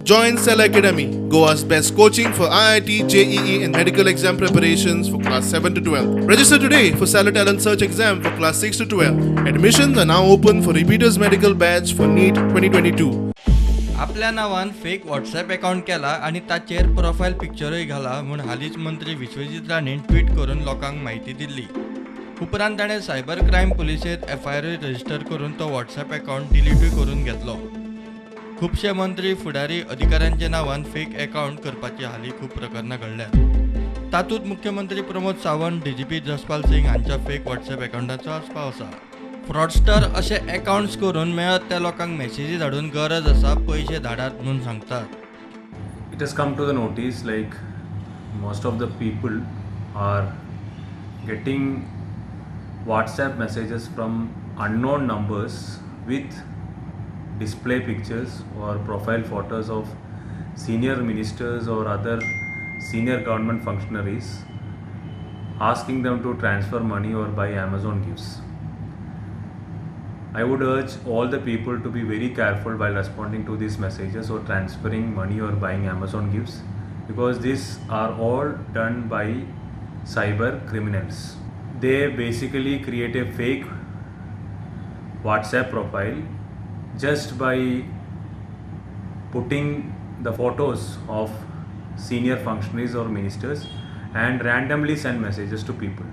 Join Cell Academy, Goa's best coaching for IIT, JEE and medical exam preparations for class 7 to 12. Register today for Cell Talent Search exam for class 6 to 12. Admissions are now open for repeaters medical batch for NEET 2022. आपल्या नावान fake WhatsApp account केला आणि ताचेर profile पिक्चरूय घाला म्हूण हालींच मंत्री Vishwajeet राणेन tweet करून लोकांक म्हायती दिल्ली. उपरांत ताणें सायबर क्रायम पुलिसेंत FIR रजिस्टर करून तो व्हॉट्सॲप अकाउंट डिलीटूय करून घेतलो. खुबशे मंत्री फुडारी अधिकाऱ्यांच्या नावान फेक अकाउंट करपाची हालीं खूब प्रकरणां घडल्यात. तातूंत मुख्यमंत्री प्रमोद सावंत, DGP जसपाल सिंग हांच्या फेक व्हॉट्सॲप अकाउंटाचो आस्पाव आसा. फ्रॉडस्टर असे अकाउंट्स करून मेळत त्या लोकांक मेसेजी धाडून गरज आसा पयशे धाडात म्हणून सांगतात. It has come to the notice like most of the people are getting WhatsApp messages from unknown numbers with display pictures or profile photos of senior ministers or other senior government functionaries asking them to transfer money or buy Amazon gifts. I would urge all the people to be very careful while responding to these messages or transferring money or buying Amazon gifts, because these are all done by cyber criminals. They basically create a fake WhatsApp profile just by putting the photos of senior functionaries or ministers and randomly send messages to people.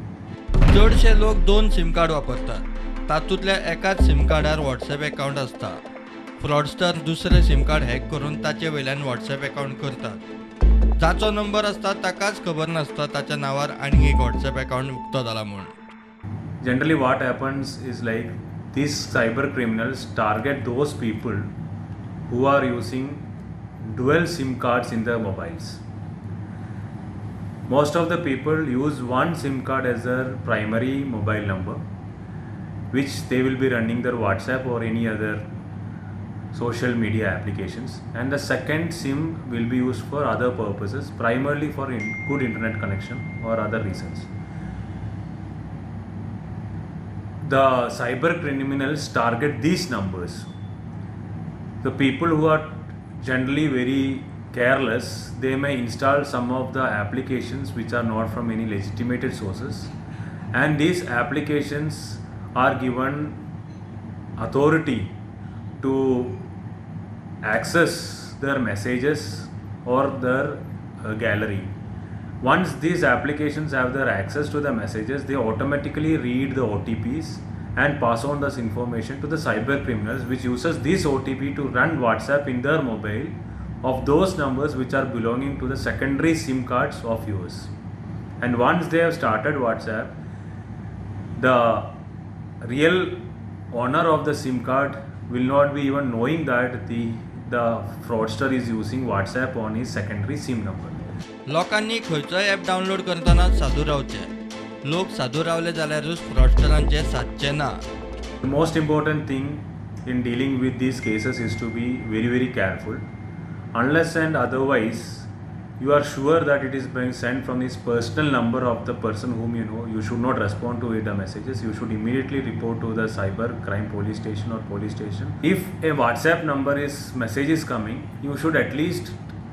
चडशे लोक 2 SIM card वापरतात. तातूंतल्या एकाच SIM कार्डार WhatsApp account आसता. Fraudster दुसरे SIM card hack करून ताचे वयल्यान व्हॉट्सॲप अकाउंट करतात. जाचो नंबर आसता ताकाच खबर नासता ताच्या नावार आनी एक व्हॉट्सॲप अकाउंट उक्तो जाला म्हूण. Generally what happens is like these cyber criminals target those people who are using dual SIM cards in their mobiles. Most of the people use one SIM card as their primary mobile number, which they will be running their WhatsApp or any other social media applications, and the second SIM will be used for other purposes, primarily for good internet connection or other reasons. The cyber criminals target these numbers. The people who are generally very careless, they may install some of the applications which are not from any legitimated sources, and these applications are given authority to access their messages or their gallery. Once these applications have their access to the messages, they automatically read the OTPs and pass on this information to the cyber criminals, which uses this OTP to run WhatsApp in their mobile of those numbers which are belonging to the secondary SIM cards of yours. And once they have started WhatsApp, the real owner of the SIM card will not be even knowing that the fraudster is using WhatsApp on his secondary SIM number. लोकांनी खंयचोय app download करतना सादूर रावचे. लोक सादूर रावले जाल्यारूच फ्रॉडस्टरांचे सादचे ना. The most important thing in dealing with these cases is to be very, very careful. Unless and otherwise you are sure that it is being sent from his personal number of the person whom you know, you should not respond to the messages. You should immediately report to the Cybercrime police station or police station. If a WhatsApp number message is coming, you should at least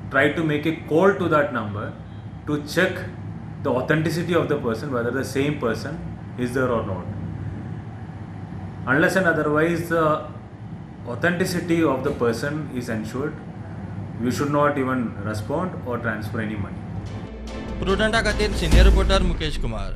try to make a call to that number to check the authenticity of the person, whether the same person is there or not. Unless and otherwise the authenticity of the person is ensured, you should not even respond or transfer any money. प्रुडंटा खातीर senior reporter Mukesh Kumar.